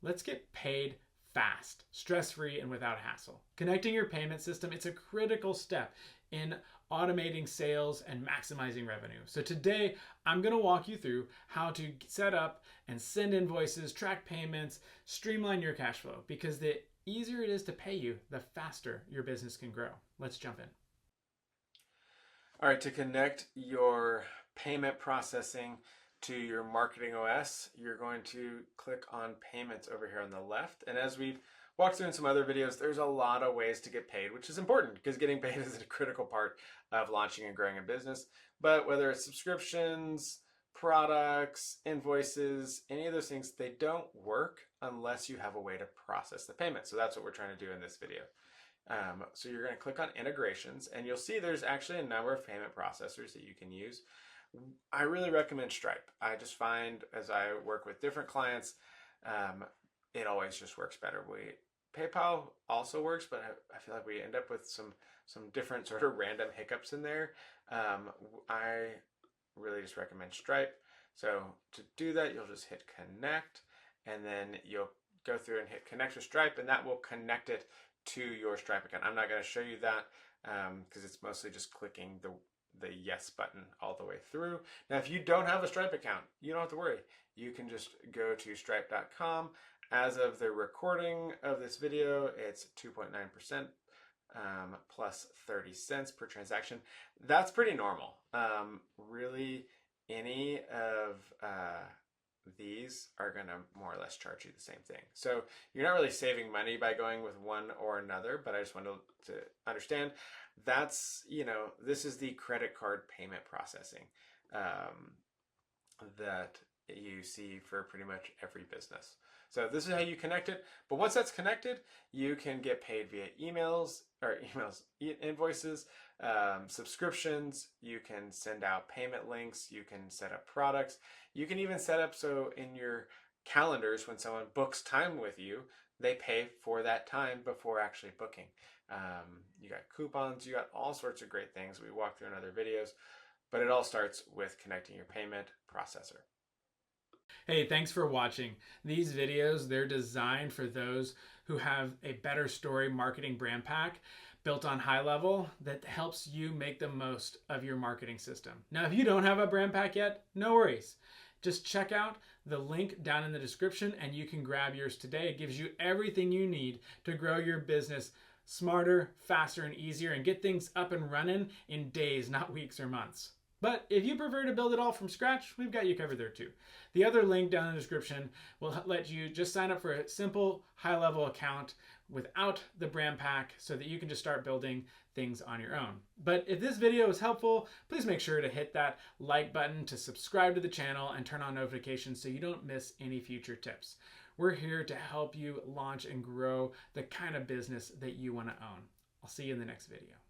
Let's get paid fast, stress-free, and without hassle. Connecting your payment system, it's a critical step in automating sales and maximizing revenue. So today, I'm gonna walk you through how to set up and send invoices, track payments, streamline your cash flow, because the easier it is to pay you, the faster your business can grow. Let's jump in. All right, to connect your payment processing to your marketing OS, you're going to click on payments over here on the left. And as we've walked through in some other videos, there's a lot of ways to get paid, which is important because getting paid is a critical part of launching and growing a business. But whether it's subscriptions, products, invoices, any of those things, they don't work unless you have a way to process the payment. So that's what we're trying to do in this video. So you're going to click on integrations and you'll see there's actually a number of payment processors that you can use. I really recommend Stripe. I just find as I work with different clients, it always just works better. PayPal also works, but I feel like we end up with some different sort of random hiccups in there. I really just recommend Stripe. So to do that, you'll just hit connect and then you'll go through and hit connect with Stripe and that will connect it to your Stripe account. I'm not going to show you that because it's mostly just clicking the yes button all the way through. Now, if you don't have a Stripe account, you don't have to worry. You can just go to stripe.com. As of the recording of this video, it's 2.9% plus 30 cents per transaction. That's pretty normal. Really, any of these are going to more or less charge you the same thing. So you're not really saving money by going with one or another, but I just wanted to understand that's, this is the credit card payment processing that you see for pretty much every business. So this is how you connect it. But once that's connected, you can get paid via invoices, subscriptions. You can send out payment links. You can set up products. You can even set up so in your calendars, when someone books time with you, they pay for that time before actually booking. You got coupons. You got all sorts of great things we walk through in other videos. But it all starts with connecting your payment processor. Hey, thanks for watching. These videos, they're designed for those who have a better story marketing brand pack built on high level that helps you make the most of your marketing system. Now, if you don't have a brand pack yet, no worries. Just check out the link down in the description and you can grab yours today. It gives you everything you need to grow your business smarter, faster, and easier and get things up and running in days, not weeks or months. But if you prefer to build it all from scratch, we've got you covered there too. The other link down in the description will let you just sign up for a simple high-level account without the brand pack so that you can just start building things on your own. But if this video is helpful, please make sure to hit that like button to subscribe to the channel and turn on notifications so you don't miss any future tips. We're here to help you launch and grow the kind of business that you want to own. I'll see you in the next video.